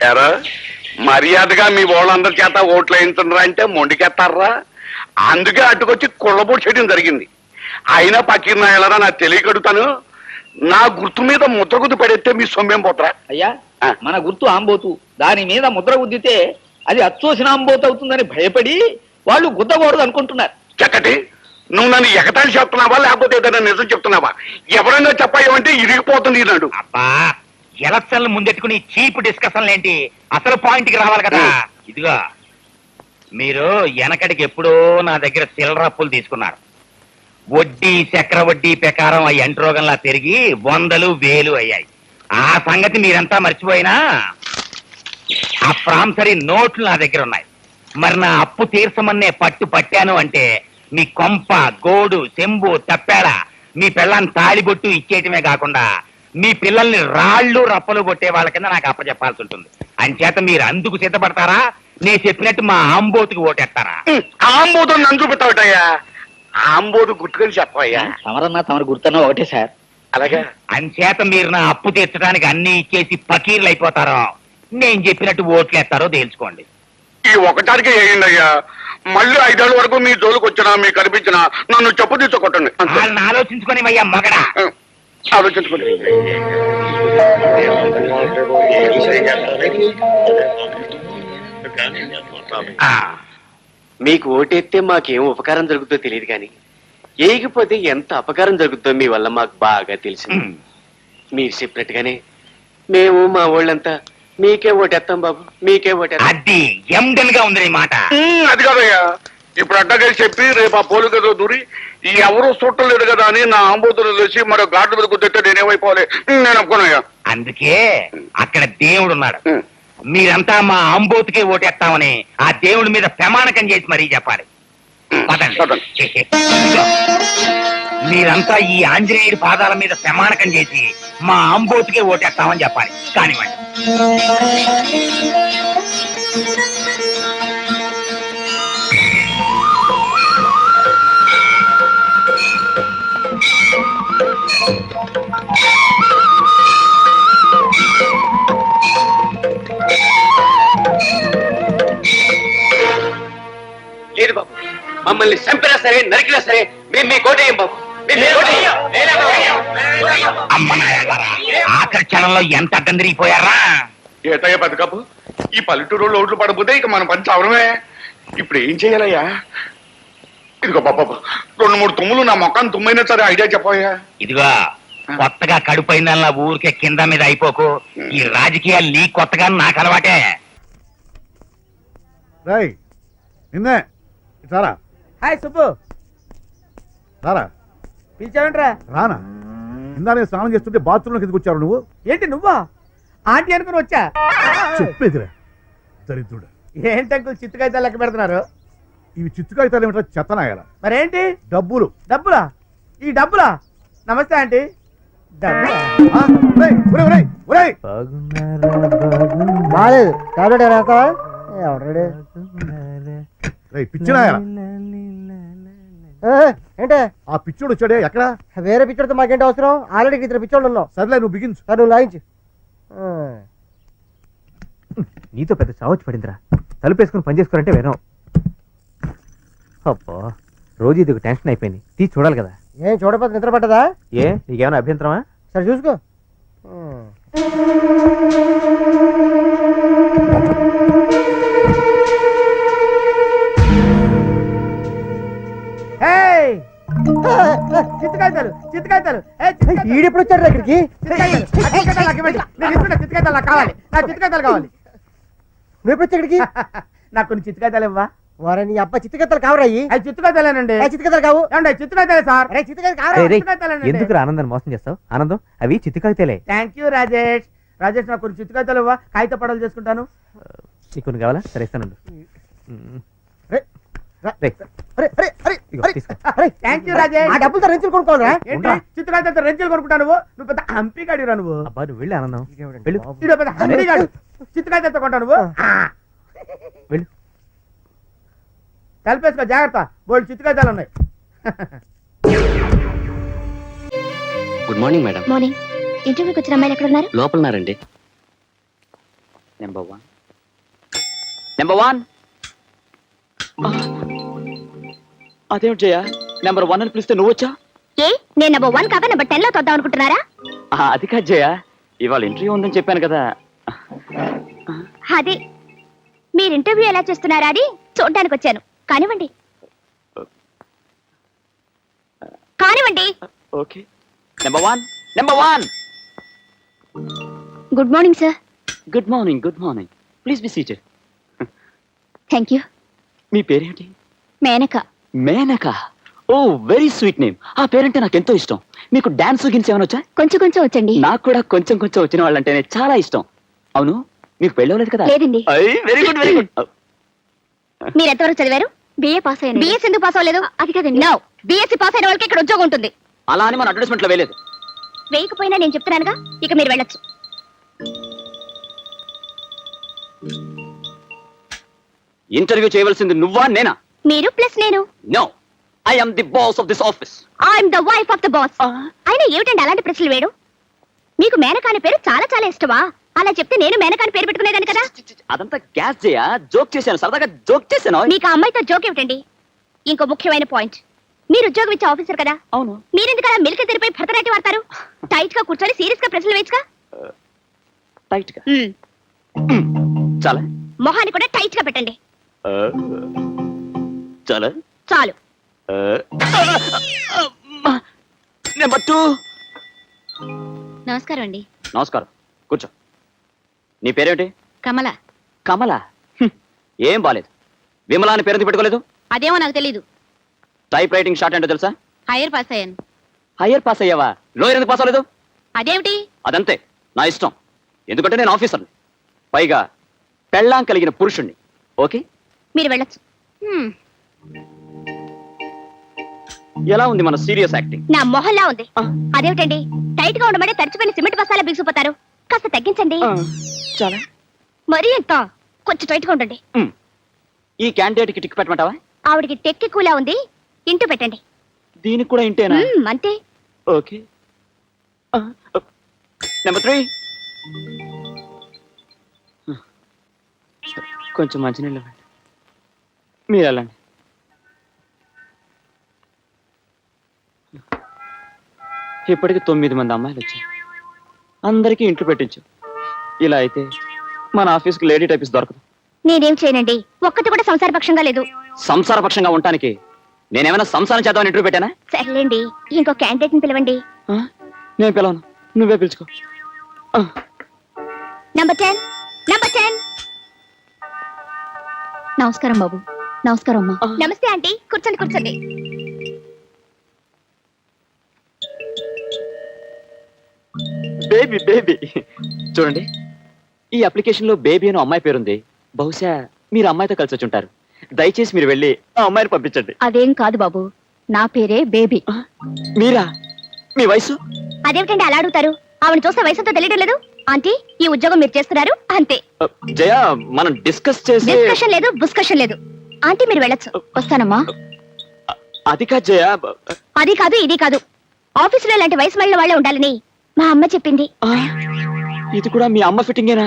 ఎరా మర్యాదగా మీ వాళ్ళందరి చేత ఓట్లు వేయించరా అంటే మొండికెత్తారా? అందుకే అటుకొచ్చి కుళ్ళబోటు చేయడం జరిగింది. అయినా పక్కన వెళ్ళరా నాకు తెలియకడుతాను. నా గుర్తు మీద ముద్ర గుద్దు పడేస్తే మీ సొమ్మేం పోతరా? అయ్యా, మన గుర్తు ఆంబోతు. దాని మీద ముద్ర గుద్దితే అది అచ్చోసిన ఆంబోతు అవుతుందని భయపడి వాళ్ళు గుద్దకూడదు అనుకుంటున్నారు. చక్కటి నువ్వు నన్ను ఎగతాళి చెప్తున్నావా లేకపోతే ఏదైనా నిజం చెప్తున్నావా? ఎవరైనా చెప్పాయంటే ఇరిగిపోతుంది నాడు. అబ్బా, ఎలక్షన్లు ముందెట్టుకుని చీప్ డిస్కషన్లు ఏంటి? అసలు పాయింట్ కి రావాలి కదా. ఇదిగో, మీరు వెనకటికి ఎప్పుడో నా దగ్గర చిల్లర అప్పులు తీసుకున్నారు. వడ్డీ చక్ర వడ్డీ ప్రకారం ఆ ఎంట్రోగంలా పెరిగి 100,000, 1000 అయ్యాయి. ఆ సంగతి మీరంతా మర్చిపోయినా ఆ ప్రాంసరీ నోట్లు నా దగ్గర ఉన్నాయి. మరి నా అప్పు తీర్చమన్నే పట్టాను అంటే మీ కొంప, గోడు, చెంబు, తప్పాడ, మీ పిల్లని తాళిబొట్టు ఇచ్చేయటమే కాకుండా మీ పిల్లల్ని రాళ్ళు రప్పలు కొట్టే వాళ్ళ కింద నాకు అప్పచెప్పాల్సి ఉంటుంది. అంచేత మీరు అందుకు సిద్ధపడతారా? నేను చెప్పినట్టు మా ఆంబోతుకి ఓటేస్తారా? ఆంబోతు నన్ను చూపెట్టావటయ్యా. ఆంబోతు గుర్తుకొని చెప్పయ్యా. తమరన్నా తమరు గుర్తున్నా ఒకటే సార్. అలాగే అంచేత మీరు నా అప్పు తీర్చడానికి అన్ని ఇచ్చేసి పకీర్లు అయిపోతారో, నేను చెప్పినట్టు ఓట్లేస్తారో తేల్చుకోండి. ఈ ఒకటానికి వేయండి అయ్యా. మళ్ళీ 5 ఏళ్ళ వరకు మీ జోలికి వచ్చినా మీకు కనిపించినా నన్ను చెప్పు తీసుకోకండి. వాళ్ళని ఆలోచించుకొని అయ్యా మగడా. ఆలోచించుకోండి. మీకు ఓటెత్తే మాకేం ఉపకారం జరుగుతుందో తెలియదు కానీ ఏగిపోతే ఎంత అపకారం జరుగుతుందో మీ వల్ల మాకు బాగా తెలిసింది. మీరు చెప్పినట్టుగానే మేము మా వాళ్ళంతా మీకే ఓటేస్తాం బాబు, మీకే ఓటేస్తాం. అది ఎండన్ గా ఉంది నీ మాట. అది కాదయ్యా, ఇప్పుడు అడ్డగా చెప్పి రేపు ఆ పోలు కదా దూరి ఎవరు చూడలేదు కదా అని నా ఆంబోతులు తెలిసి మరో గాడ్డు మీద కుదిరితే నేనేమైపోవాలి? నేను ఒప్పుకున్నాయా. అందుకే అక్కడ దేవుడు ఉన్నాడు. మీరంతా మా అంబోతుకే ఓటేస్తామని ఆ దేవుడి మీద ప్రమాణకం చేసి మరీ చెప్పాలి. మీరంతా ఈ ఆంజనేయుడి పాదాల మీద ప్రమాణకం చేసి మా అంబోతుకే ఓటేస్తామని చెప్పాలి. కానివ్వండి. లేదు బాబు, మమ్మల్ని చంపినా సరే నరికినా సరే మేము మీ కోటేయం బాబు. ఆఖరి క్షణంలో ఎంత అడ్డందిరిగిపోయారా? ఏటయ్యా బతుకప్పు, ఈ పల్లెటూరు ఓట్లు పడకపోతే ఇక మన పని చవడమే. ఇప్పుడు ఏం చేయాలయ్యా? ఇదిగో బాబా 2-3 తుమ్ములు నా మొక్కను తుమ్మైనా సరే ఐడియా చెప్పయ్యా. ఇదిగో, కొత్తగా కడుపైందల్లా ఊరికే కింద మీద అయిపోకు. ఈ రాజకీయాలు నీ కొత్తగా నాకు అలవాటే. నిన్నే సారా. హాయ్ సుబ్బు. రారా. పిలిచావంట్రా? రానా? ఇందా నేను స్నానం చేస్తుంటే బాత్రూంలోకి ఎందుకు వచ్చారు నువ్వు? ఏంటి నువ్వా? ఆంటీ అనుకుని వచ్చా. చెప్పేదిరా దరిద్రుడు. ఏంటంకుల్ చిత్తుకాయతాలు లెక్క పెడుతున్నారు? ఇవి చిత్తుకాయతాలు ఏమిటో చెత్తనాయాల. మరేంటి? డబ్బులు. డబ్బులా? ఈ డబ్బులా? నమస్తే ఆంటీ. పిచ్చినాయాల ఏంటే ఆ పిచ్చోడు వచ్చాడే ఎక్కడ? వేరే పిచ్చోడితో మాకేంటి అవసరం? ఆల్రెడీ 2 పిచ్చోళ్ళు ఉన్నావు. సర్లే నువ్వు బిగించు. నువ్వు లాయించు. నీతో పెద్ద చావచ్చు పడిందిరా. తలుపేసుకుని పని చేసుకోరంటే వినం. అబ్బా, రోజు ఇది ఒక టెన్షన్ అయిపోయింది. తీసి చూడాలి కదా. ఏం చూడకపోతే నిద్ర పట్టదా? ఏ, నీకేమైనా అభ్యంతరమా? సరే చూసుకో. చిత్తుకాయతాలు చిత్తుకాయతాలు ఈడెప్పుడు వచ్చాడు ఇక్కడికి? చిత్తుకాయతాలు నాకు కావాలి. నా చిత్తుకాయతాలు కావాలి. నువ్వు ఎప్పుడు వచ్చా ఇక్కడికి? నాకు కొన్ని చిత్తుకాయతాలు ఇవ్వా? వారే నీ అబ్బా చిత్తుకత్తలు కావరాయి. అవి చిత్తుకాయతాలేనండి. చిత్తుకత్తలు కావు. చిత్తుకాయతాలే సార్. ఎందుకు ఆనందాన్ని మోసం చేస్తావు? ఆనందం, అవి చిత్తుకాయతలే. Thank you Rajesh. రాజేష్ నాకు కొన్ని చిత్తుకాయతాలు ఇవ్వా? కాగిత పడవలు చేసుకుంటాను. నీకు కొన్ని కావాలా? సరే ఇస్తాను. Thank you Rajesh. ఆ డబ్బులతో రెంచులు కొనుక్కోవాలా? చిత్తుకాయతాలతో రెంచులు కొనుక్కుంటాను. నువ్వు పెద్ద హంపి గాడిరా నువ్వు. అబ్బా, నువ్వు వెళ్ళి ఆనందం. పెద్ద హంపి గాడు. చిత్తుకాయతాలతో కొంటావు నువ్వు. వెళ్ళు. తలపేసుకో జాగ్రత్త. బోల్డ్ చిత్తుకాయతాలు ఉన్నాయి. Good morning madam. మార్నింగ్. ఇంటర్వ్యూకి వచ్చిన అమ్మాయిలు ఎక్కడ ఉన్నారు? లోపలన్నారండి. నెంబర్ వన్ అదేమిటి జయ నెంబర్ 1 అని పిలిస్తే నువ్వు వచ్చా ఏ నేను నెంబర్ 1 కాక నెంబర్ 10 లో తొద్దాం అనుకుంటున్నారా? అది కాదు జయ ఇవాళ ఇంటర్వ్యూ ఉందని చెప్పాను కదా. అదే మీరు ఇంటర్వ్యూ ఎలా చేస్తున్నారా అని చూడడానికి వచ్చాను. కానివ్వండి కానివ్వండి. Okay number one good morning sir. Good morning please be seated. Thank you. మీ పేరేంటి? Menaka. Menaka. Oh very sweet name. ఆ పేరంటే నాకు ఎంతో ఇష్టం. మీకు డాన్స్ గిన్స్ ఏమైనా వచ్చా? కొంచెం కొంచెం వచ్చండి. నాకు కూడా కొంచెం వచ్చిన వాళ్ళంటేనే చాలా ఇష్టం. అవును మీకు పెళ్ళవలేదు కదా? లేదండి. వెరీ గుడ్ మీరు ఎంతవరకు చదివారు? బిఏ పాస్ అయ్యాను. బిఎస్ ఎందుకు పాస్ అవ్వలేదు? అది కదండి. నో, బిఎస్సీ పాస్ అయిన వాళ్ళకి ఇక్కడ ఉద్యోగం ఉంటుంది. అలా అని మన అడ్వర్టైజ్మెంట్ లో వేయలేదు. వేయకపోయినా నేను చెప్తున్నానుగా, ఇక మీరు వెళ్ళొచ్చు. ఇంటర్వ్యూ చేయవలసింది నువ్వా నేనా? మీరు ప్లస్ నేను. No, I am the boss of this office. I'm the wife of the boss. అయినా ఏమిటండి అలాంటి ప్రశ్నలు వేయడం? మీకు మేనకాని పేరు చాలా చాలా ఇష్టమా? అలా చెప్తే నేను మేనకాని పేరు పెట్టుకునేదాన్ని కదా. అదంతా గ్యాస్ చేయా, జోక్ చేశాను, సరదాగా జోక్ చేశాను. మీకు ఆ అమ్మాయితో జోక్ ఏమిటండి? ఇంకో ముఖ్యమైన పాయింట్, మీరు ఉద్యోగం ఇచ్చే ఆఫీసర్ కదా. అవును. మీరెందుకు అలా మిల్క్ తెరిపోయి భరతనాట్యం వాడతారు? టైట్ గా కూర్చొని సీరియస్ గా ప్రశ్నలు వేయచ్చుగా. టైట్ గా చాలా మొహాన్ని కూడా టైట్ గా పెట్టండి. చాలా చాలు. నెంబర్ 2. నమస్కారం అండి. నమస్కారం, కూర్చో. నీ పేరేమిటి? కమల. కమల. ఏం బాలేదు. విమలా అని పేరు పెట్టుకోలేదు? అదేమో నాకు తెలీదు. టైప్ రైటింగ్ షార్ట్ ఏంటో తెలుసా? హైయర్ పాస్ అయ్యాను. హైయర్ పాస్ అయ్యావా? లోయర్ ఎందుకు పాస్ అవ్వలేదు? అదేమిటి? అదంతే, నా ఇష్టం. ఎందుకంటే నేను ఆఫీసర్ని, పైగా పెళ్ళాం కలిగిన పురుషుణ్ణి. ఓకే, మీరు వెళ్ళొచ్చు. ఎలా ఉంది మన సీరియస్ యాక్టింగ్? నా మొహల్లా ఉంది. అదేమిటండి, టైట్ గా ఉండమంటే తడిచిపోయిన సిమెంట్ బస్తాలా బిగిసిపోతారు. కాస్త తగ్గించండి. చాలా మరీ ఎంత? కొంచెం టైట్ గా ఉండండి. ఈ క్యాండిడేట్ కి టిక్ పెట్టమంటావా? ఆవిడికి టెక్కి కూలా ఉంది, ఇంటూ పెట్టండి. దీనికి కూడా ఇంటేనా? అంతే. ఓకే. నెంబర్ 3. కొంచెం మంచినీళ్ళు ఇవ్వండి. మీరు వెళ్ళండి. ఇప్పటికి 9 మంది అమ్మాయిలు వచ్చారు. అందరికీ ఇంట్లో పెట్టించు. ఇలా అయితే మన ఆఫీస్కి లేడీ టైపిస్ట్ దొరకదు. నేనేం చేయనండి, ఒక్కటి కూడా సంసార పక్షంగా లేదు. సంసార పక్షంగా ఉండటానికి నేనేమైనా సంసారం చేద్దామని ఇంటర్వ్యూ పెట్టానా? సర్లేండి, ఇంకో క్యాండిడేట్ ని పిలవండి. నేను పిలవను, నువ్వే పిలుచుకో. నంబర్ 10. నమస్కారం బాబు. నమస్కారం అమ్మా. నమస్తే ఆంటీ, కూర్చోండి. బేబీ చూడండి, ఈ అప్లికేషన్ లో బేబీ అని అమ్మాయి పేరుంది. బహుశా మీరు అమ్మాయితో కలిసి వచ్చి ఉంటారు. దయచేసి మీరు వెళ్ళి ఆ అమ్మాయిని పంపించండి. అదేం కాదు బాబు, నా పేరే బేబీ. మీరా? మీ వయసు? అదేమిటండి అలా అడుగుతారు? ఆవిడ చూస్తే వయసుతో తెలియడం లేదు. ఆంటీ, ఈ ఉద్యోగం మీరు చేస్తున్నారు అంతే. జయ, మనం డిస్కస్ చేసి. డిస్కషన్ లేదు, బుస్కషన్ లేదు. ఆంటీ మీరు వెళ్ళొచ్చు. వస్తానమ్మా. అది కాదు జయ. అది కాదు, ఇది కాదు. ఆఫీసులో ఇలాంటి వయసు మళ్ళీ వాళ్ళే ఉండాలని మా అమ్మ చెప్పింది. ఇది కూడా మీ అమ్మ ఫిట్టింగేనా?